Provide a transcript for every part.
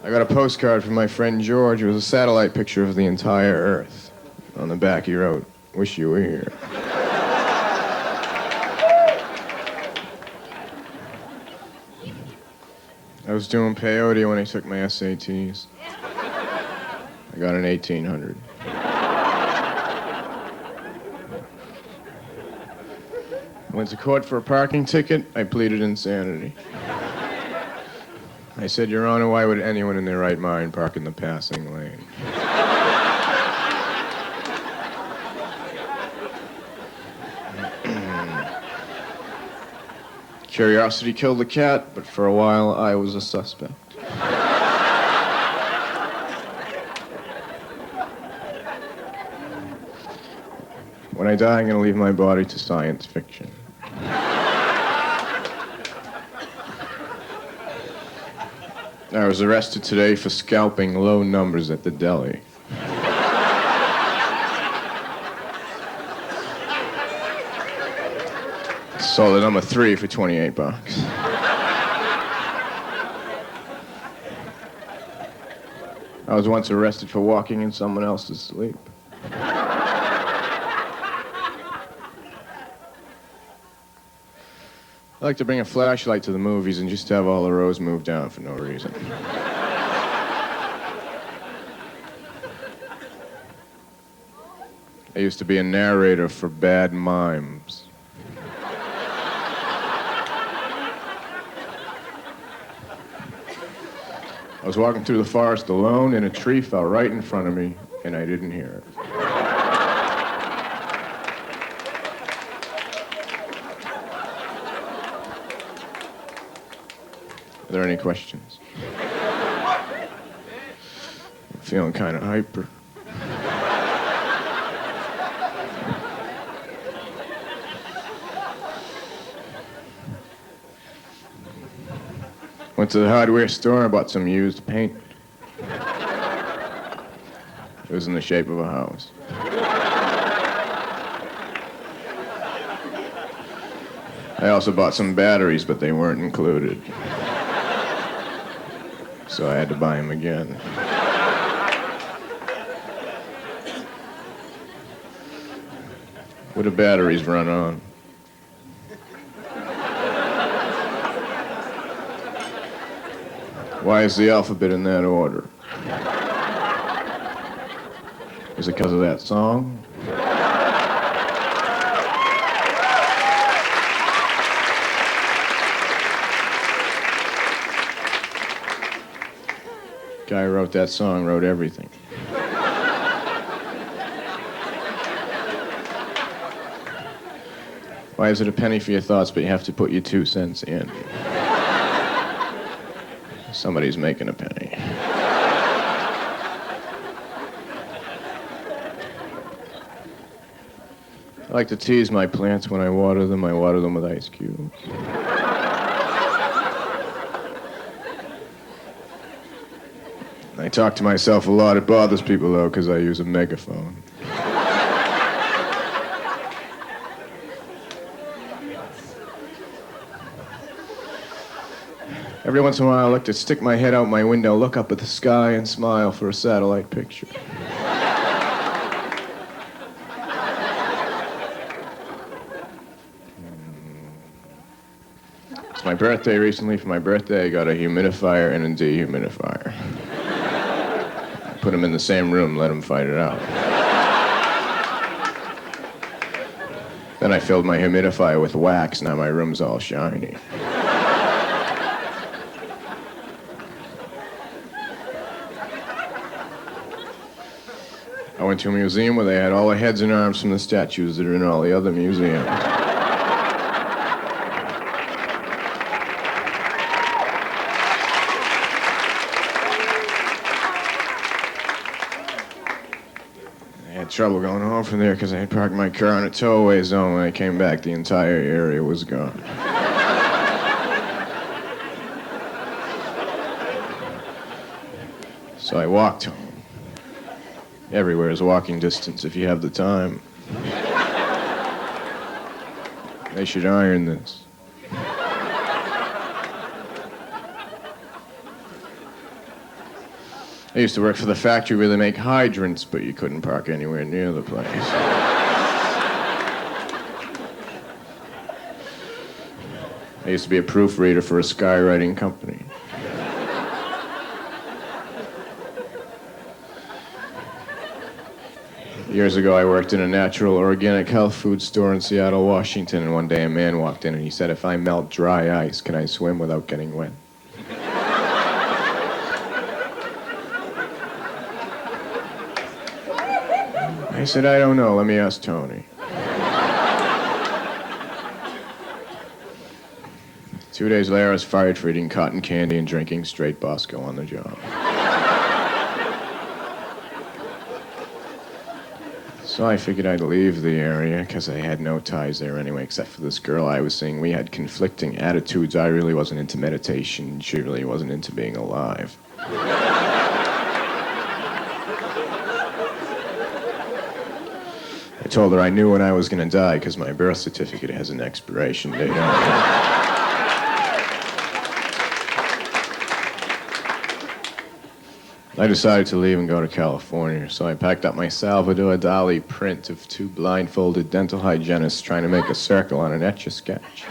I got a postcard from my friend George. It was a satellite picture of the entire Earth. On the back he wrote, "Wish you were here." I was doing peyote when I took my SATs. I got an 1800. I went to court for a parking ticket. I pleaded insanity. I said, "Your Honor, why would anyone in their right mind park in the passing lane?" Curiosity killed the cat, but for a while I was a suspect. When I die, I'm going to leave my body to science fiction. I was arrested today for scalping low numbers at the deli. Sold the number 3 for $28. I was once arrested for walking in someone else's sleep. I like to bring a flashlight to the movies and just have all the rows moved down for no reason. I used to be a narrator for bad mimes. I was walking through the forest alone, and a tree fell right in front of me, and I didn't hear it. Are there any questions? I'm feeling kind of hyper. Went to the hardware store and bought some used paint. It was in the shape of a house. I also bought some batteries, but they weren't included. So I had to buy them again. What do batteries run on? Why is the alphabet in that order? Is it because of that song? Guy who wrote that song wrote everything. Why is it a penny for your thoughts, but you have to put your 2 cents in? Somebody's making a penny. I like to tease my plants when I water them. I water them with ice cubes. I talk to myself a lot. It bothers people, though, because I use a megaphone. Every once in a while, I like to stick my head out my window, look up at the sky, and smile for a satellite picture. It's my birthday recently. For my birthday, I got a humidifier and a dehumidifier. I put them in the same room, let them fight it out. Then I filled my humidifier with wax. Now my room's all shiny. I went to a museum where they had all the heads and arms from the statues that are in all the other museums. I had trouble going home from there because I had parked my car in a towaway zone. When I came back, the entire area was gone. So I walked home. Everywhere is walking distance if you have the time. They should iron this. I used to work for the factory where they make hydrants, but you couldn't park anywhere near the place. I used to be a proofreader for a skywriting company. Years ago, I worked in a natural organic health food store in Seattle, Washington, and one day a man walked in and he said, "If I melt dry ice, can I swim without getting wet?" I said, "I don't know. Let me ask Tony." 2 days later, I was fired for eating cotton candy and drinking straight Bosco on the job. So I figured I'd leave the area, because I had no ties there anyway, except for this girl I was seeing. We had conflicting attitudes. I really wasn't into meditation. She really wasn't into being alive. I told her I knew when I was going to die, because my birth certificate has an expiration date on it. I decided to leave and go to California, so I packed up my Salvador Dali print of two blindfolded dental hygienists trying to make a circle on an Etch-a-Sketch.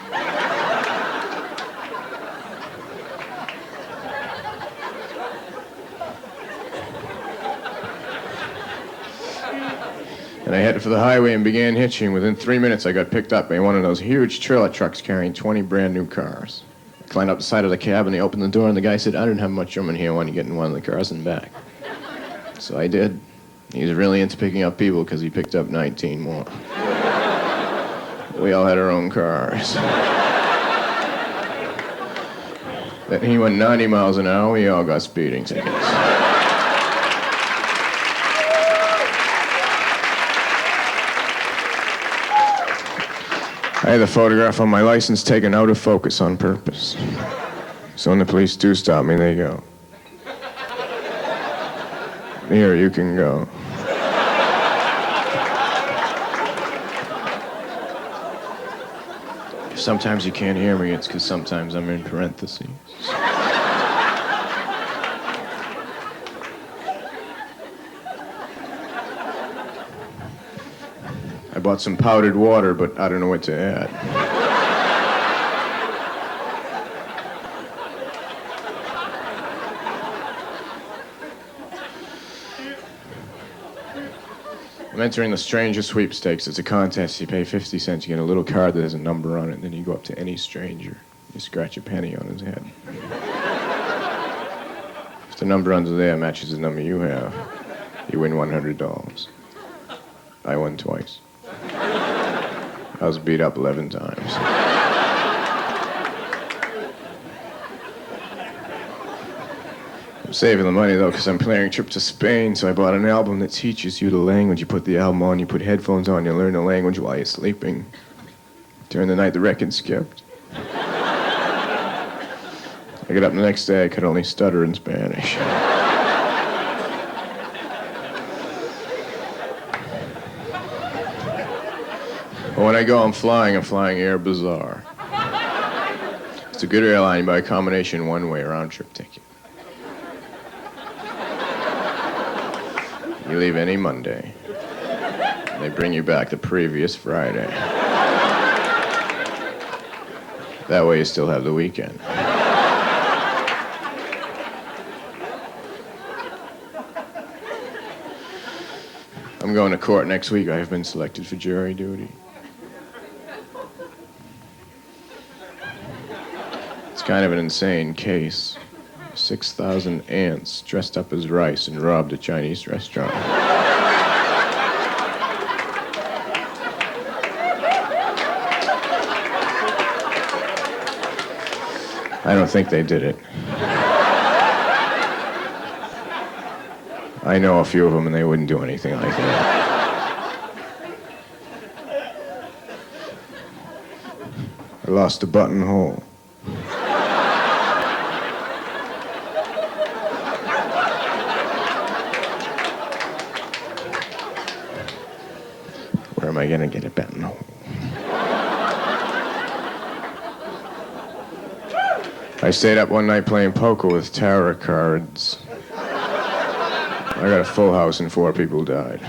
And I headed for the highway and began hitching. Within 3 minutes, I got picked up by one of those huge trailer trucks carrying 20 brand new cars. Climbed up the side of the cab and they opened the door and the guy said, "I don't have much room in here. Why don't you get in one of the cars and back?" So I did. He was really into picking up people because he picked up 19 more. We all had our own cars. Then he went 90 miles an hour. We all got speeding tickets. I had the photograph on my license taken out of focus on purpose. So when the police do stop me, they go, "Here, you can go." If sometimes you can't hear me, it's because sometimes I'm in parentheses. I bought some powdered water, but I don't know what to add. I'm entering the Stranger Sweepstakes. It's a contest. You pay 50 cents. You get a little card that has a number on it. And then you go up to any stranger. You scratch a penny on his head. If the number under there matches the number you have, you win $100. I won twice. I was beat up 11 times. I'm saving the money, though, because I'm planning a trip to Spain, so I bought an album that teaches you the language. You put the album on, you put headphones on, you learn the language while you're sleeping. During the night, the record skipped. I got up the next day, I could only stutter in Spanish. When I go, I'm flying Air Bazaar. It's a good airline. You buy a combination one-way round-trip ticket. You leave any Monday. They bring you back the previous Friday. That way you still have the weekend. I'm going to court next week. I have been selected for jury duty. It's kind of an insane case. 6,000 ants dressed up as rice and robbed a Chinese restaurant. I don't think they did it. I know a few of them and they wouldn't do anything like that. I lost a buttonhole. Where am I gonna get a buttonhole? I stayed up one night playing poker with tarot cards. I got a full house and 4 people died.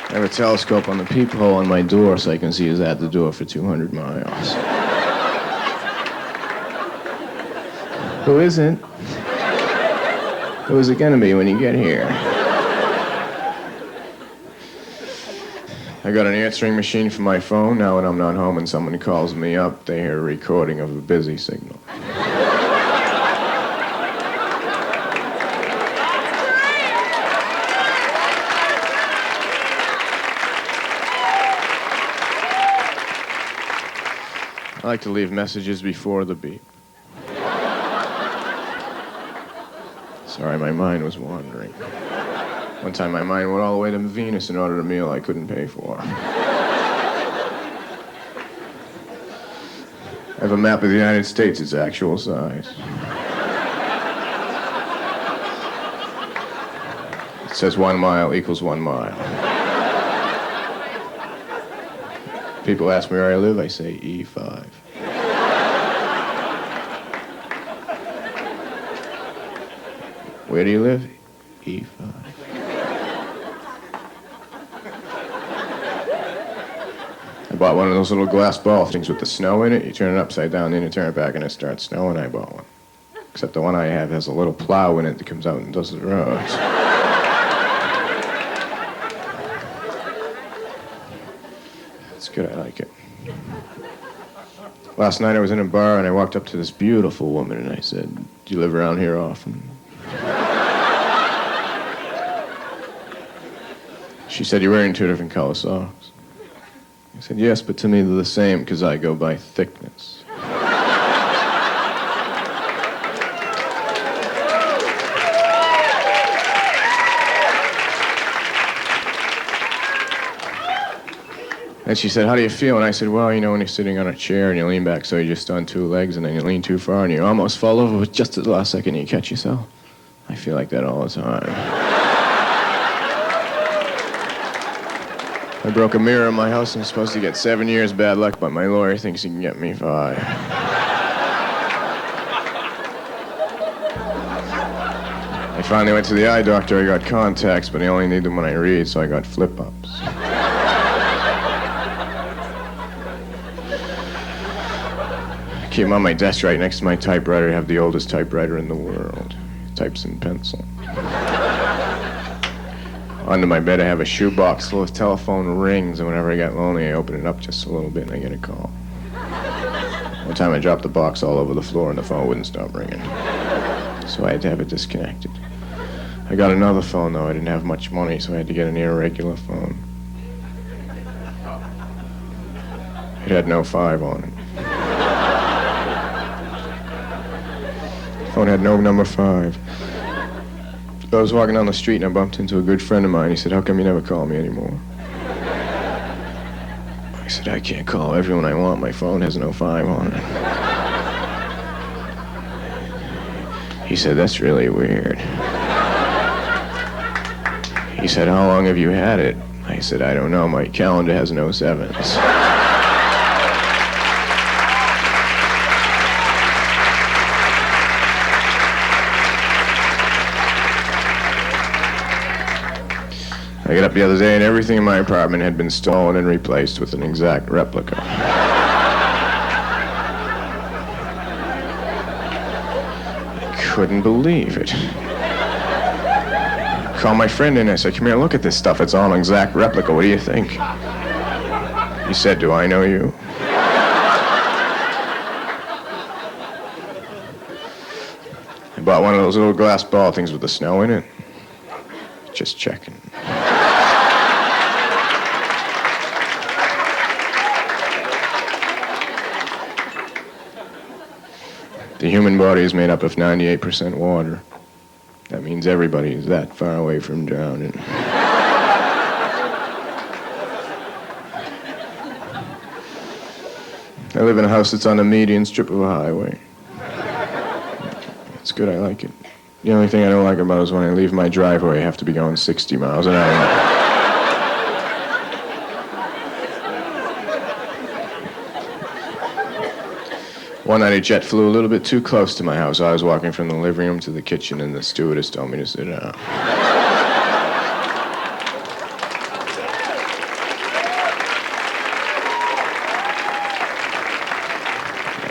I have a telescope on the peephole on my door so I can see who's at the door for 200 miles. Who isn't? Who is it gonna be when you get here? I got an answering machine for my phone. Now when I'm not home and someone calls me up, they hear a recording of a busy signal. I like to leave messages before the beep. Sorry, my mind was wandering. One time my mind went all the way to Venus and ordered a meal I couldn't pay for. I have a map of the United States, its actual size. It says 1 mile equals 1 mile. People ask me where I live, I say E5. Where do you live? E5. I bought one of those little glass ball things with the snow in it. You turn it upside down, then you turn it back and it starts snowing. I bought one. Except the one I have has a little plow in it that comes out and does the roads. It's good, I like it. Last night I was in a bar and I walked up to this beautiful woman and I said, "Do you live around here often?" She said, "You're wearing 2 different color socks." I said, "Yes, but to me they're the same because I go by thickness." And she said, "How do you feel?" And I said, "Well, you know, when you're sitting on a chair and you lean back so you're just on 2 legs and then you lean too far and you almost fall over, but just at the last second you catch yourself. I feel like that all the time." I broke a mirror in my house and I'm supposed to get 7 years bad luck, but my lawyer thinks he can get me 5. I finally went to the eye doctor. I got contacts, but I only need them when I read, so I got flip-ups. I keep them on my desk right next to my typewriter. I have the oldest typewriter in the world. It types in pencil. Under my bed, I have a shoebox full of telephone rings, and whenever I get lonely, I open it up just a little bit and I get a call. One time I dropped the box all over the floor and the phone wouldn't stop ringing. So I had to have it disconnected. I got another phone, though. I didn't have much money, so I had to get an irregular phone. It had no 5 on it. The phone had no number 5. I was walking down the street and I bumped into a good friend of mine. He said, "How come you never call me anymore?" I said, "I can't call everyone I want. My phone has no 5 on it." He said, "That's really weird." He said, "How long have you had it?" I said, "I don't know. My calendar has no 7s. I got up the other day and everything in my apartment had been stolen and replaced with an exact replica. I couldn't believe it. I called my friend in and I said, "Come here, look at this stuff. It's all an exact replica. What do you think?" He said, "Do I know you?" I bought one of those little glass ball things with the snow in it. Just checking. The human body is made up of 98% water. That means everybody is that far away from drowning. I live in a house that's on a median strip of a highway. It's good, I like it. The only thing I don't like about it is when I leave my driveway, I have to be going 60 miles an hour. One night a jet flew a little bit too close to my house. I was walking from the living room to the kitchen, and the stewardess told me to sit down.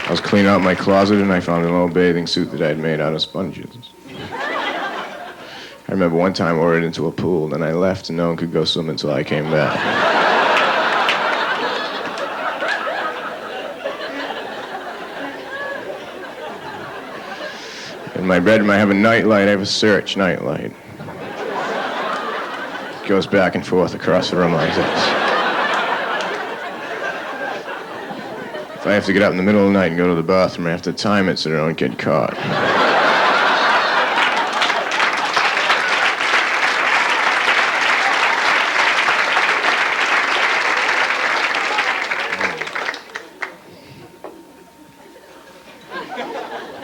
I was cleaning out my closet, and I found an old bathing suit that I had made out of sponges. I remember one time I ordered into a pool, then I left, and no one could go swim until I came back. In my bedroom, I have a nightlight. I have a Search nightlight. It goes back and forth across the room like this. If I have to get up in the middle of the night and go to the bathroom, I have to time it so that I don't get caught.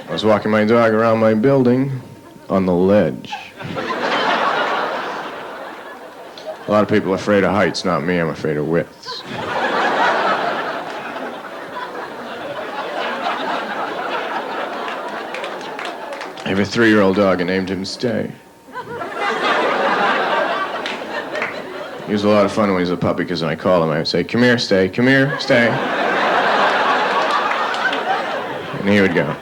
I was walking my dog around my building on the ledge. A lot of people are afraid of heights, not me. I'm afraid of widths. I have a 3-year-old dog and named him Stay. He was a lot of fun when he was a puppy because when I called him, I would say, "Come here, Stay. Come here, Stay." And he would go.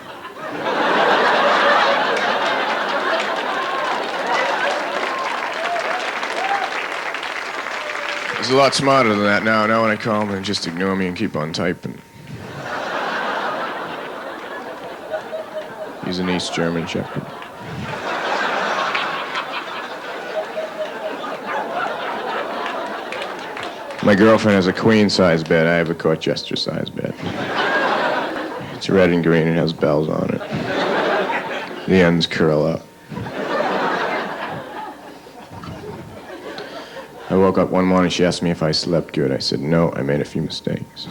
He's a lot smarter than that now. Now when I call him, they just ignore me and keep on typing. He's an East German Shepherd. My girlfriend has a queen-size bed. I have a Colchester-size bed. It's red and green and has bells on it. The ends curl up. I woke up one morning, she asked me if I slept good. I said, no, I made a few mistakes.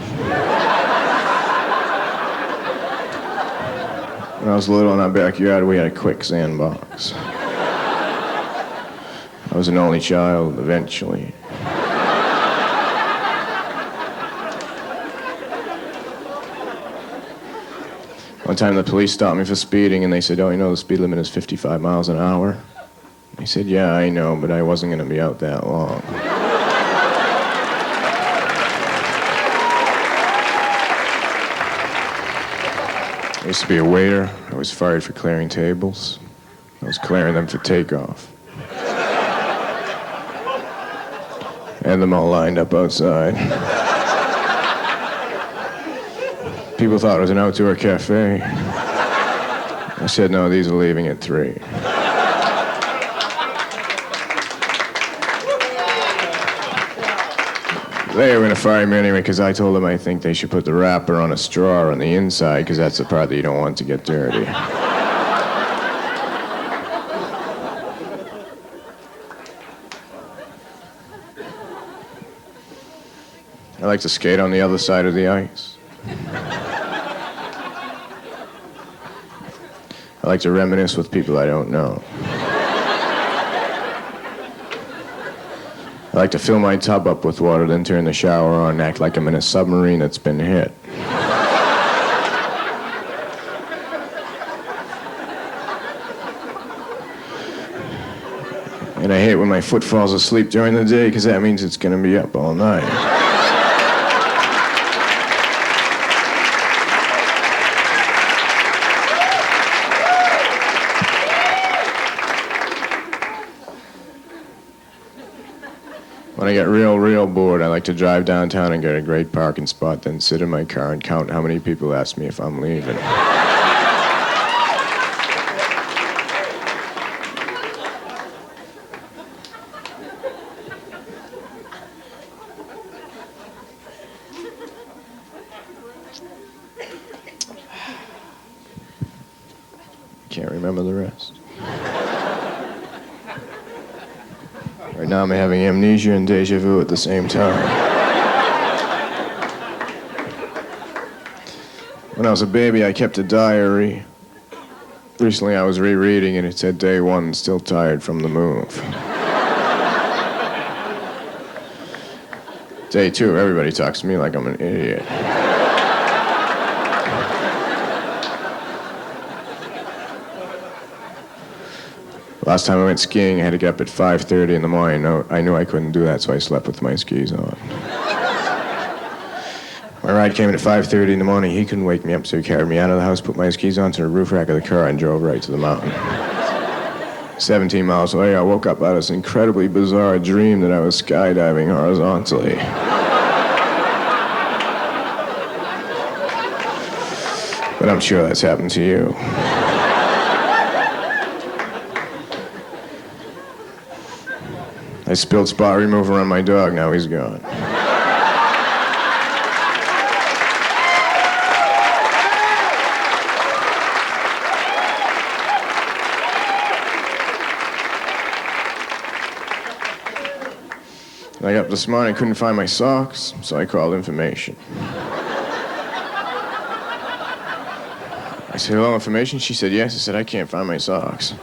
When I was little in our backyard, we had a quicksand box. I was an only child, eventually. One time the police stopped me for speeding, and they said, "Oh, you know the speed limit is 55 miles an hour?" I said, "Yeah, I know, but I wasn't going to be out that long." I used to be a waiter. I was fired for clearing tables. I was clearing them for takeoff. I had them all lined up outside. People thought it was an outdoor cafe. I said, no, these are leaving at 3. They were going to fire me anyway because I told them I think they should put the wrapper on a straw on the inside because that's the part that you don't want to get dirty. I like to skate on the other side of the ice. I like to reminisce with people I don't know. I like to fill my tub up with water, then turn the shower on and act like I'm in a submarine that's been hit. And I hate when my foot falls asleep during the day because that means it's going to be up all night. When I get real bored, I like to drive downtown and get a great parking spot, then sit in my car and count how many people ask me if I'm leaving. Can't remember the rest. Right now I'm having amnesia and deja vu at the same time. When I was a baby, I kept a diary. Recently I was rereading and it said, day 1, still tired from the move. Day 2, everybody talks to me like I'm an idiot. Last time I went skiing, I had to get up at 5:30 in the morning. No, I knew I couldn't do that, so I slept with my skis on. My ride came in at 5:30 in the morning. He couldn't wake me up, so he carried me out of the house, put my skis onto the roof rack of the car, and drove right to the mountain. 17 miles away, I woke up out of this incredibly bizarre dream that I was skydiving horizontally. But I'm sure that's happened to you. I spilled spot remover on my dog, now he's gone. I got up this morning, couldn't find my socks, so I called information. I said, hello, information? She said, yes. I said, I can't find my socks.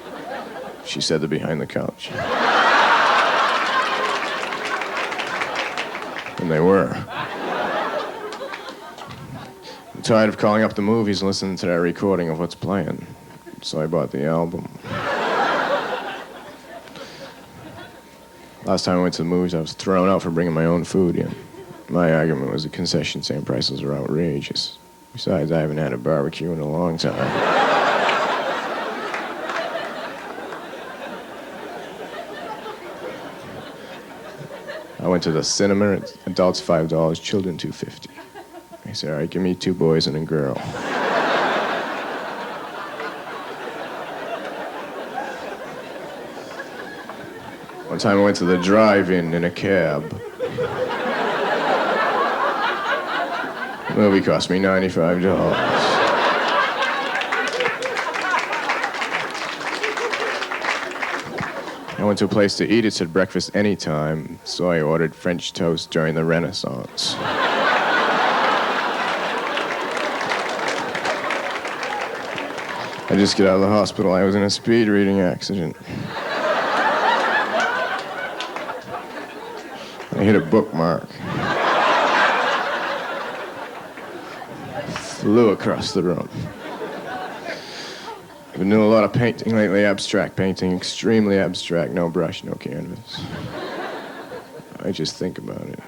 She said, they're behind the couch. And they were. I'm tired of calling up the movies and listening to that recording of what's playing. So I bought the album. Last time I went to the movies, I was thrown out for bringing my own food in. My argument was the concession stand prices are outrageous. Besides, I haven't had a barbecue in a long time. I went to the cinema, adults $5, children $2.50. I said, all right, give me 2 boys and a girl. One time I went to the drive-in in a cab. The movie cost me $95. I went to a place to eat. It said breakfast anytime, so I ordered French toast during the Renaissance. I just got out of the hospital. I was in a speed reading accident. I hit a bookmark. Flew across the room. I've been doing a lot of painting lately, abstract painting, extremely abstract, no brush, no canvas. I just think about it.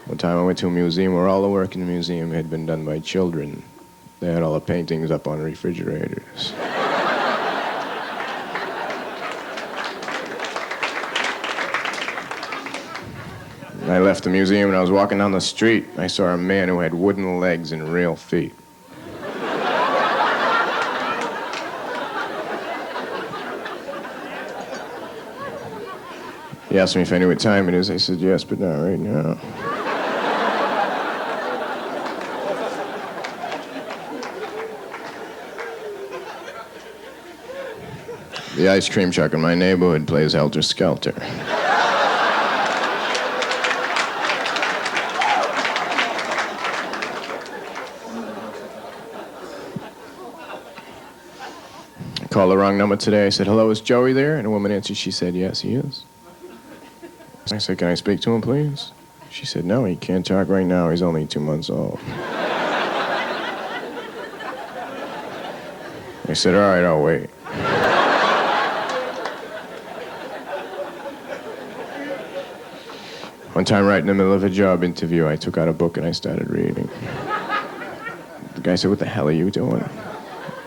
One time I went to a museum where all the work in the museum had been done by children. They had all the paintings up on refrigerators. I left the museum and I was walking down the street. I saw a man who had wooden legs and real feet. He asked me if I knew what time it is. I said, yes, but not right now. The ice cream truck in my neighborhood plays Helter Skelter. I called the wrong number today. I said, hello, is Joey there? And a woman answered. She said, yes, he is. I said, can I speak to him, please? She said, no, he can't talk right now. He's only 2 months old. I said, all right, I'll wait. One time, right in the middle of a job interview, I took out a book and I started reading. The guy said, what the hell are you doing?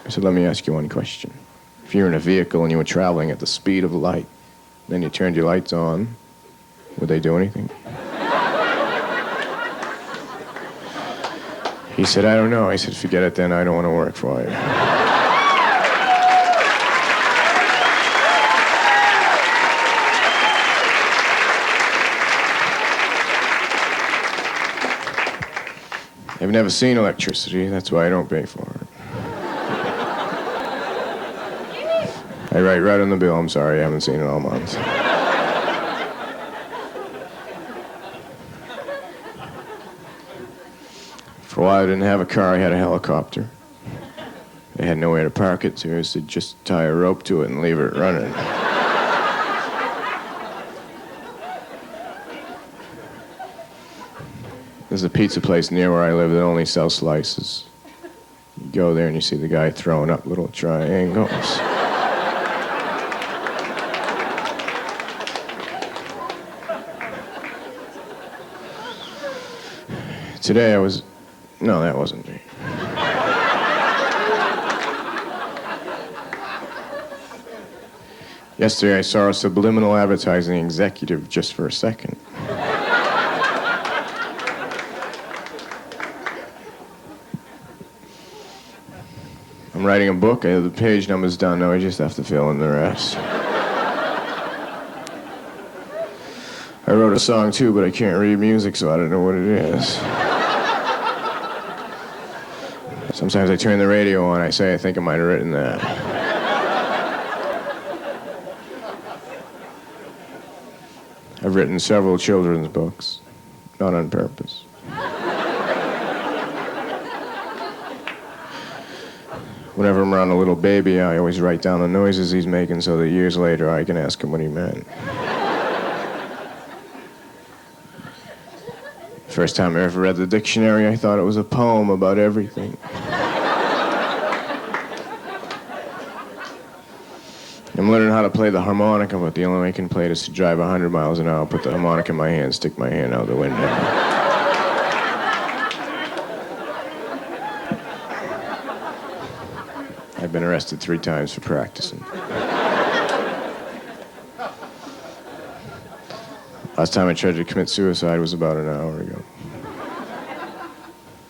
I said, let me ask you one question. If you're in a vehicle and you were traveling at the speed of light, then you turned your lights on, would they do anything? He said, I don't know. I said, forget it then, I don't want to work for you. I've never seen electricity, that's why I don't pay for it. I write right on the bill, I'm sorry, I haven't seen it all month. For a while I didn't have a car, I had a helicopter. They had nowhere to park it, so I said just tie a rope to it and leave it running. There's a pizza place near where I live that only sells slices. go there and you see the guy throwing up little triangles. Today I was... No, that wasn't me. Yesterday I saw a subliminal advertising executive just for a second. I'm writing a book, I have the page numbers done, now I just have to fill in the rest. I wrote a song too, but I can't read music, so I don't know what it is. Sometimes I turn the radio on, I say I think I might have written that. I've written several children's books, not on purpose. Whenever I'm around a little baby, I always write down the noises he's making so that years later I can ask him what he meant. First time I ever read the dictionary, I thought it was a poem about everything. I'm learning how to play the harmonica, but the only way I can play it is to drive 100 miles an hour, put the harmonica in my hand, stick my hand out the window. I've been arrested 3 times for practicing. Last time I tried to commit suicide was about an hour ago.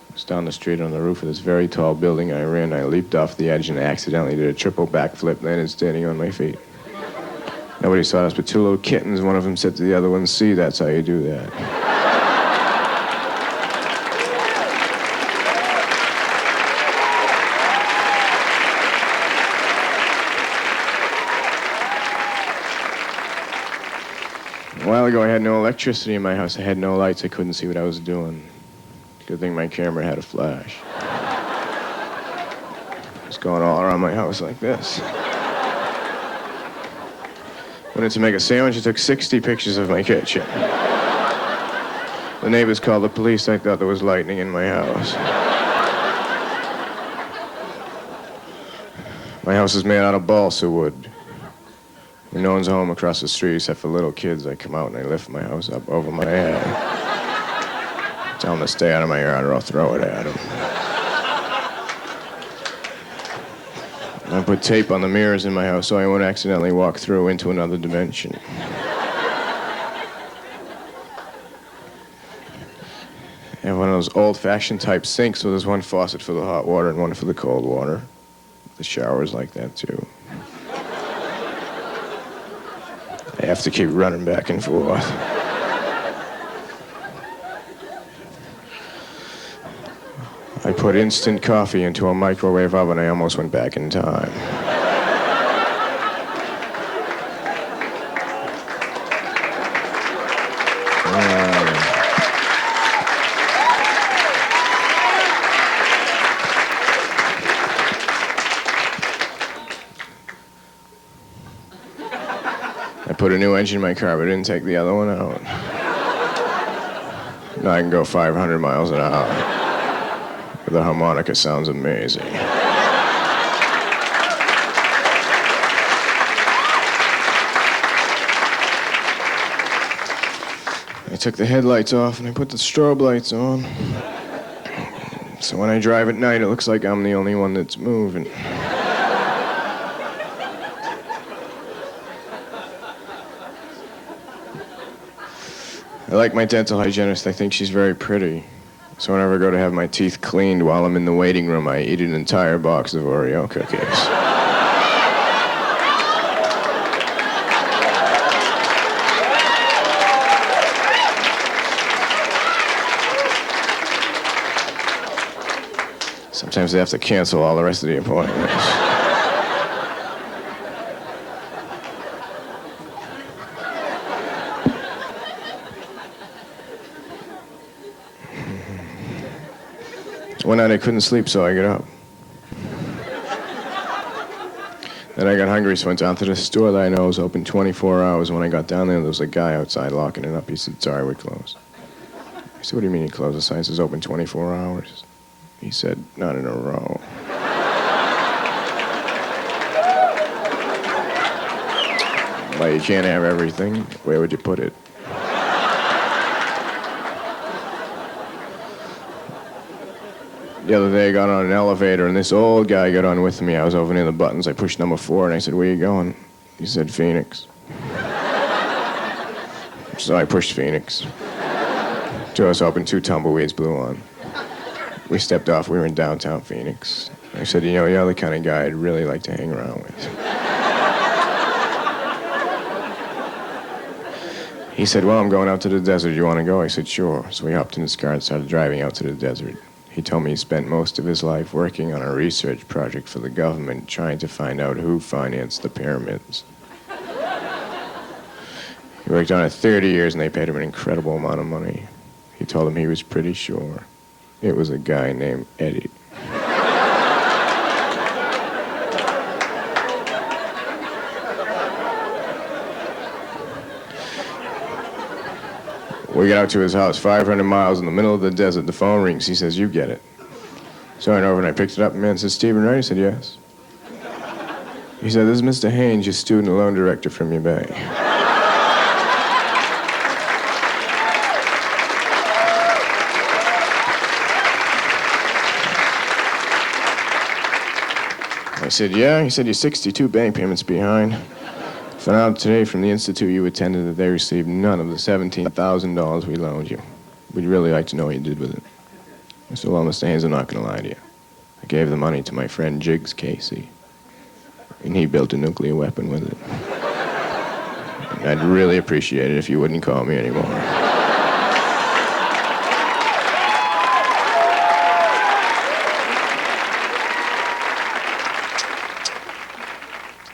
I was down the street on the roof of this very tall building. I leaped off the edge and accidentally did a triple backflip, landed standing on my feet. Nobody saw us but 2 little kittens. One of them said to the other one, "See, that's how you do that." A while ago, I had no electricity in my house. I had no lights. I couldn't see what I was doing. Good thing my camera had a flash. It was going all around my house like this. Wanted to make a sandwich. I took 60 pictures of my kitchen. The neighbors called the police. I thought there was lightning in my house. My house is made out of balsa wood. When no one's home across the street except for little kids, I come out and I lift my house up over my head. Tell them to stay out of my yard or I'll throw it at them. I put tape on the mirrors in my house so I won't accidentally walk through into another dimension. I have one of those old-fashioned type sinks, so there's one faucet for the hot water and one for the cold water. The shower's like that too. I have to keep running back and forth. I put instant coffee into a microwave oven. I almost went back in time. I put a new engine in my car, but I didn't take the other one out. Now I can go 500 miles an hour. The harmonica sounds amazing. I took the headlights off and I put the strobe lights on. So when I drive at night, it looks like I'm the only one that's moving. I like my dental hygienist. I think she's very pretty. So whenever I go to have my teeth cleaned while I'm in the waiting room, I eat an entire box of Oreo cookies. Sometimes they have to cancel all the rest of the appointments. One night I couldn't sleep, so I got up. Then I got hungry, so I went down to the store that I know is open 24 hours. When I got down there was a guy outside locking it up. He said, "Sorry, we're closed." I said, "What do you mean you closed? The sign says open 24 hours. He said, "Not in a row." Well, you can't have everything. Where would you put it? The other day I got on an elevator and this old guy got on with me. I was over near the buttons. I pushed number 4 and I said, "Where you going?" He said, "Phoenix." So I pushed Phoenix. Doors opened, 2 tumbleweeds blew on. We stepped off. We were in downtown Phoenix. I said, "You know, you're the kind of guy I'd really like to hang around with." He said, "Well, I'm going out to the desert. You want to go?" I said, "Sure." So we hopped in his car and started driving out to the desert. He told me he spent most of his life working on a research project for the government trying to find out who financed the pyramids. He worked on it 30 years and they paid him an incredible amount of money. He told him he was pretty sure it was a guy named Eddie. We get out to his house, 500 miles in the middle of the desert. The phone rings. He says, "You get it." So I went over and I picked it up. The man said, "Stephen Wright?" I said, "Yes." He said, "This is Mr. Haynes, your student loan director from your bank." I said, "Yeah." He said, "You're 62 bank payments behind. Found out today from the institute you attended that they received none of the $17,000 we loaned you. We'd really like to know what you did with it." I said, "Well, Mr. Haynes, I'm not going to lie to you. I gave the money to my friend Jiggs Casey, and he built a nuclear weapon with it. And I'd really appreciate it if you wouldn't call me anymore."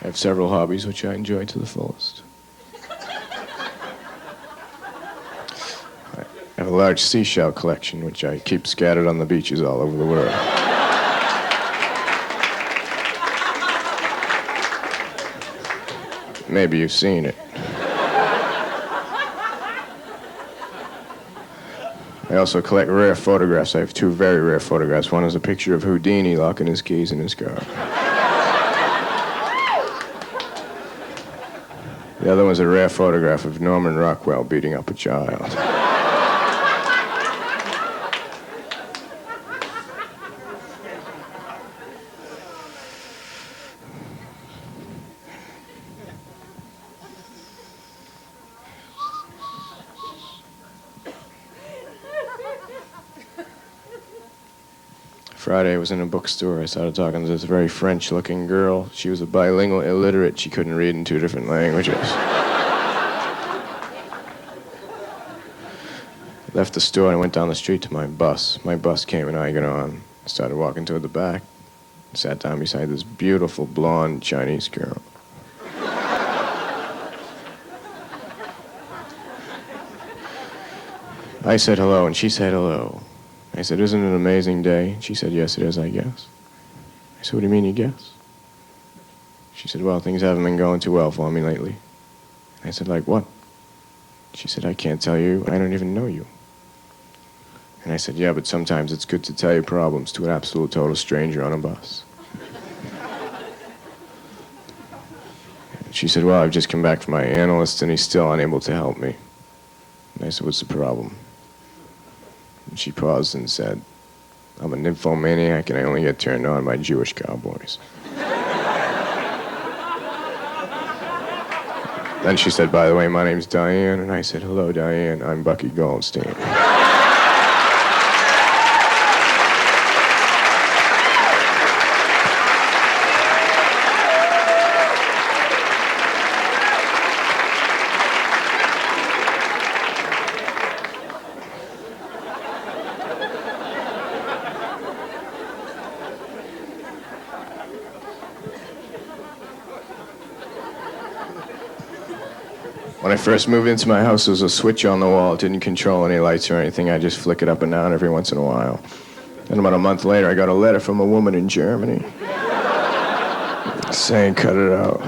I have several hobbies which I enjoy to the fullest. I have a large seashell collection which I keep scattered on the beaches all over the world. Maybe you've seen it. I also collect rare photographs. I have 2 very rare photographs. One is a picture of Houdini locking his keys in his car. The other one's a rare photograph of Norman Rockwell beating up a child. Friday I was in a bookstore. I started talking to this very French-looking girl. She was a bilingual illiterate. She couldn't read in 2 different languages. Left the store and I went down the street to my bus. My bus came and I got on. I started walking toward the back. Sat down beside this beautiful blonde Chinese girl. I said hello and she said hello. I said, "Isn't it an amazing day?" She said, "Yes, it is, I guess." I said, "What do you mean, you guess?" She said, "Well, things haven't been going too well for me lately." I said, "Like what?" She said, "I can't tell you. I don't even know you." And I said, "Yeah, but sometimes it's good to tell your problems to an absolute total stranger on a bus." She said, "Well, I've just come back from my analyst and he's still unable to help me." And I said, "What's the problem?" And she paused and said, "I'm a nymphomaniac and I only get turned on by Jewish cowboys." Then she said, "By the way, my name's Diane." And I said, "Hello, Diane. I'm Bucky Goldstein." When I first moved into my house, there was a switch on the wall. It didn't control any lights or anything. I just flick it up and down every once in a while. Then about a month later, I got a letter from a woman in Germany saying, "Cut it out."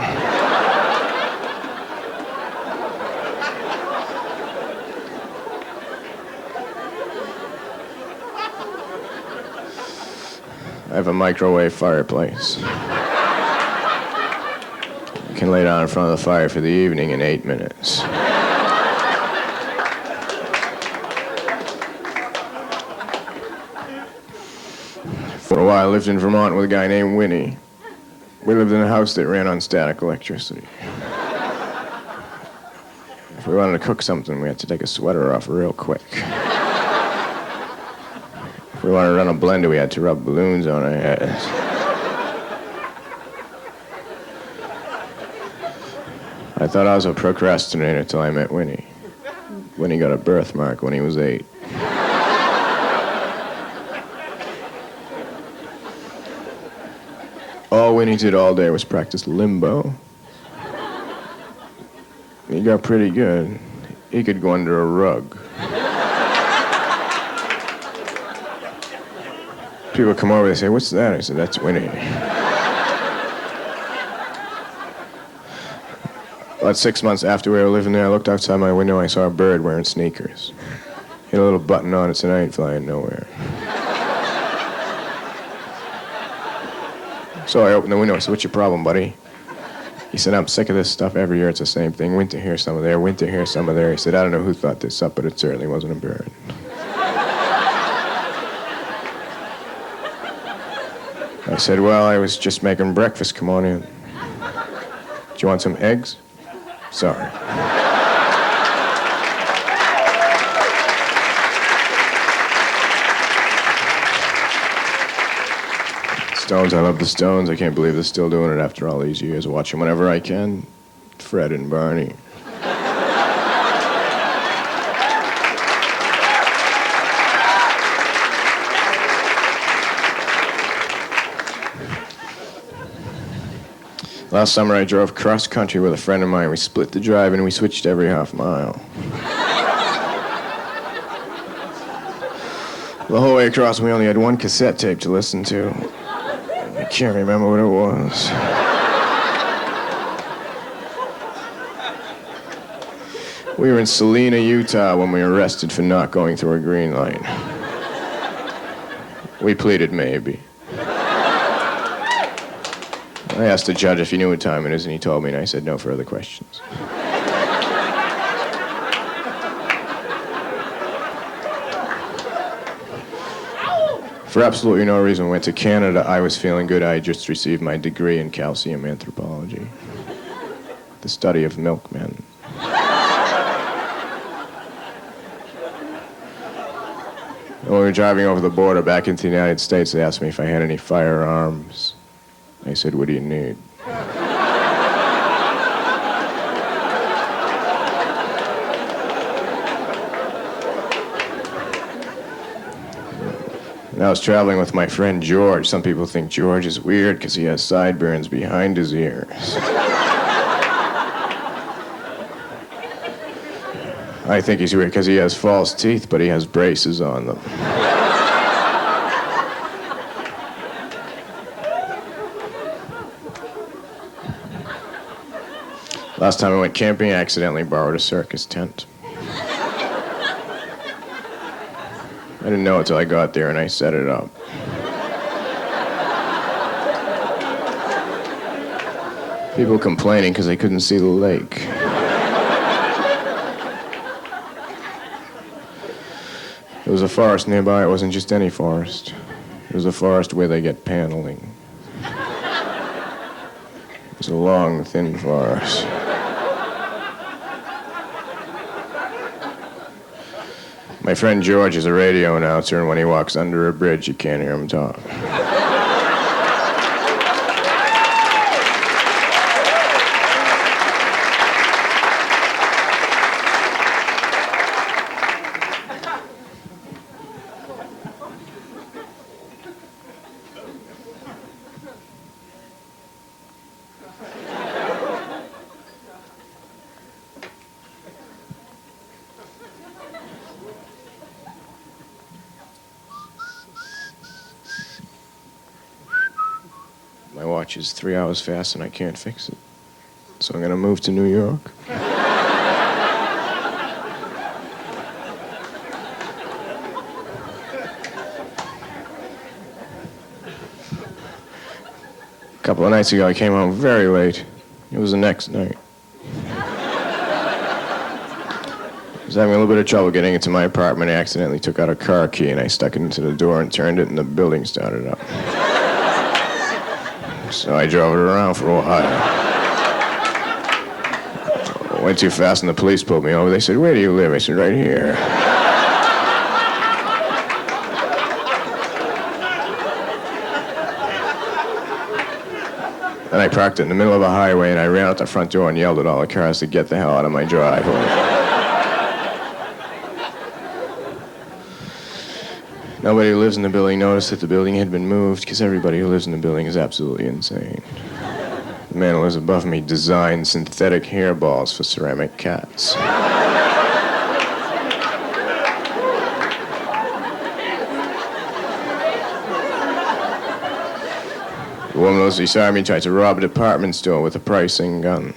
I have a microwave fireplace. You can lay down in front of the fire for the evening in 8 minutes. For a while, I lived in Vermont with a guy named Winnie. We lived in a house that ran on static electricity. If we wanted to cook something, we had to take a sweater off real quick. If we wanted to run a blender, we had to rub balloons on our heads. I thought I was a procrastinator until I met Winnie. Winnie got a birthmark when he was 8. All Winnie did all day was practice limbo. He got pretty good. He could go under a rug. People come over, they say, "What's that?" I said, "That's Winnie." About 6 months after we were living there, I looked outside my window, I saw a bird wearing sneakers. He had a little button on it, so I ain't flying nowhere. So I opened the window, I said, "What's your problem, buddy?" He said, "I'm sick of this stuff. Every year it's the same thing. Winter here, summer there, winter here, summer there." He said, "I don't know who thought this up, but it certainly wasn't a bird." I said, "Well, I was just making breakfast. Come on in. Do you want some eggs?" "Sorry." Stones, I love the Stones. I can't believe they're still doing it after all these years. I watch them whenever I can. Fred and Barney. Last summer I drove cross country with a friend of mine. We split the drive and we switched every half mile. The whole way across we only had one cassette tape to listen to. I can't remember what it was. We were in Salina, Utah when we were arrested for not going through a green light. We pleaded maybe. I asked the judge if he knew what time it is, and he told me, and I said no further questions. For absolutely no reason, went to Canada. I was feeling good. I had just received my degree in calcium anthropology, the study of milkmen. When we were driving over the border back into the United States, they asked me if I had any firearms. I said, "What do you need?" And I was traveling with my friend George. Some people think George is weird because he has sideburns behind his ears. I think he's weird because he has false teeth, but he has braces on them. Last time I went camping, I accidentally borrowed a circus tent. I didn't know it till I got there and I set it up. People complaining because they couldn't see the lake. There was a forest nearby. It wasn't just any forest. It was a forest where they get paneling. It was a long, thin forest. My friend George is a radio announcer, and when he walks under a bridge, you can't hear him talk. My watch is 3 hours fast and I can't fix it. So I'm gonna move to New York. A couple of nights ago I came home very late. It was the next night. I was having a little bit of trouble getting into my apartment. I accidentally took out a car key and I stuck it into the door and turned it and the building started up. So I drove it around for a while. I went too fast and the police pulled me over. They said, "Where do you live?" I said, "Right here." Then I parked it in the middle of a highway and I ran out the front door and yelled at all the cars to get the hell out of my driveway. Nobody who lives in the building noticed that the building had been moved because everybody who lives in the building is absolutely insane. The man who lives above me designed synthetic hairballs for ceramic cats. The woman who was beside me tried to rob a department store with a pricing gun.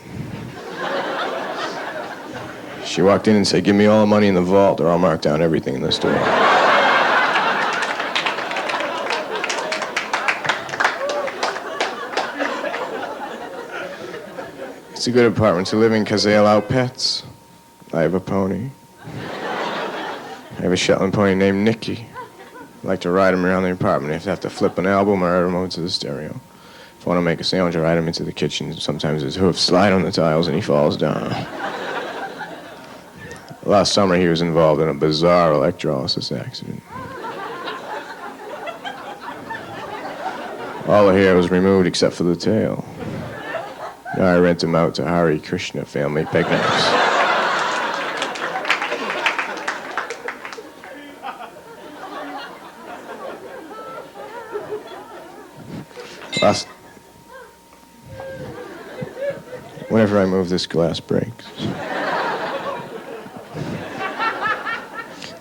She walked in and said, "Give me all the money in the vault or I'll mark down everything in the store." It's a good apartment to live in because they allow pets. I have a pony. I have a Shetland pony named Nicky. I like to ride him around the apartment. If I have to flip an album, I ride him over to the stereo. If I want to make a sandwich, I ride him into the kitchen. Sometimes his hoofs slide on the tiles and he falls down. Last summer, he was involved in a bizarre electrolysis accident. All the hair was removed except for the tail. Now I rent him out to Hare Krishna family picnics. Whenever I move, this glass breaks.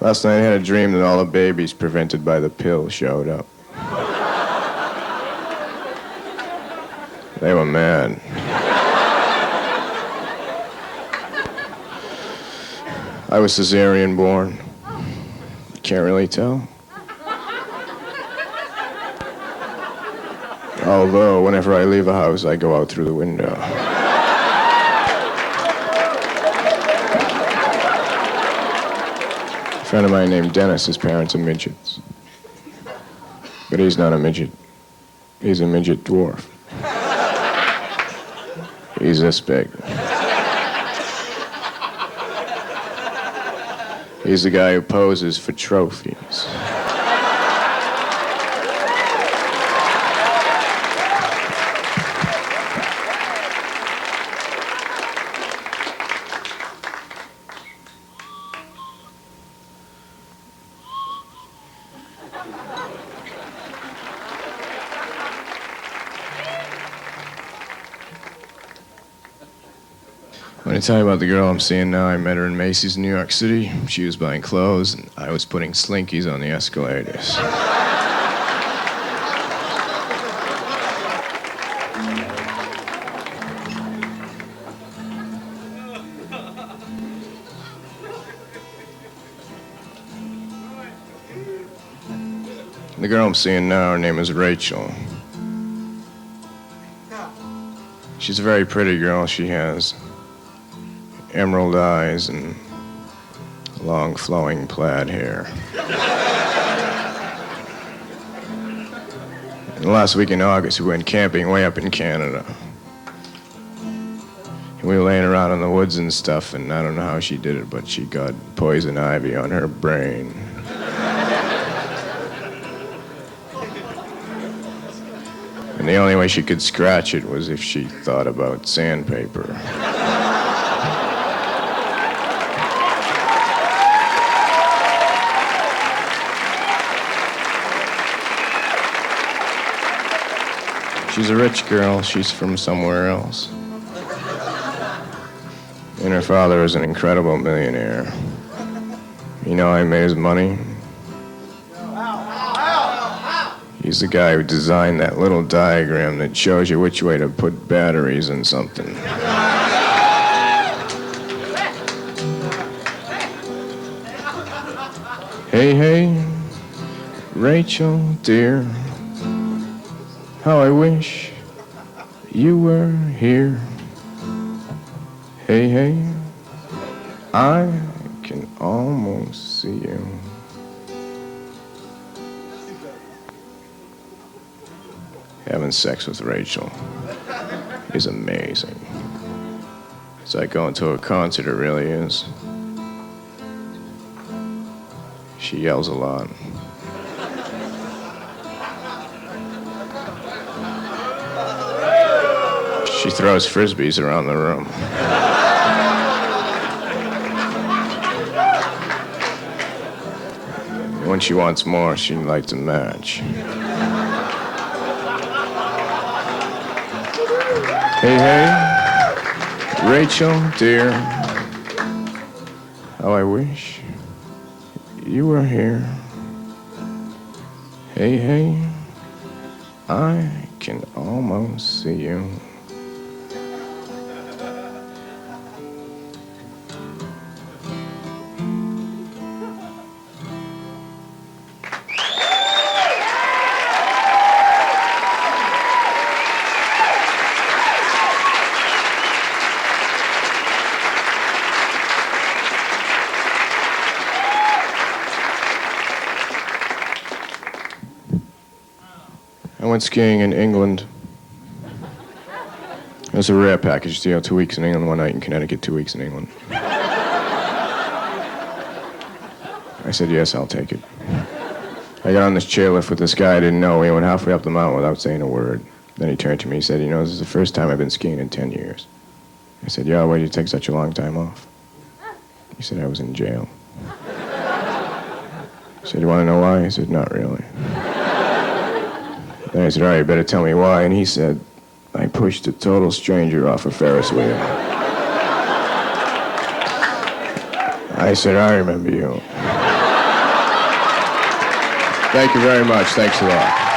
Last night I had a dream that all the babies prevented by the pill showed up. They were mad. I was cesarean born. Can't really tell. Although, whenever I leave a house, I go out through the window. A friend of mine named Dennis, his parents are midgets. But he's not a midget. He's a midget dwarf. He's this big. He's the guy who poses for trophies. I'm going to tell you about the girl I'm seeing now. I met her in Macy's in New York City. She was buying clothes, and I was putting slinkies on the escalators. The girl I'm seeing now, her name is Rachel. She's a very pretty girl. She has emerald eyes and long flowing plaid hair. And last week in August, we went camping way up in Canada. And we were laying around in the woods and stuff, and I don't know how she did it, but she got poison ivy on her brain. And the only way she could scratch it was if she thought about sandpaper. She's a rich girl. She's from somewhere else. And her father is an incredible millionaire. You know how he made his money? He's the guy who designed that little diagram that shows you which way to put batteries in something. Hey, Rachel, dear, how I wish you were here. Hey, hey, I can almost see you. Having sex with Rachel is amazing. It's like going to a concert, it really is. She yells a lot. She throws frisbees around the room. When she wants more, she lights a match. Hey, hey, Rachel, dear, how I wish you were here. Hey, hey, I can almost see you. I went skiing in England. It was a rare package deal, 2 weeks in England, 1 night in Connecticut, 2 weeks in England. I said, yes, I'll take it. I got on this chairlift with this guy I didn't know. We went halfway up the mountain without saying a word. Then he turned to me and said, you know, this is the first time I've been skiing in 10 years. I said, yeah, why did you take such a long time off? He said, I was in jail. I said, you want to know why? He said, not really. Then I said, all right, you better tell me why. And he said, I pushed a total stranger off a Ferris wheel. I said, I remember you. Thank you very much. Thanks a lot.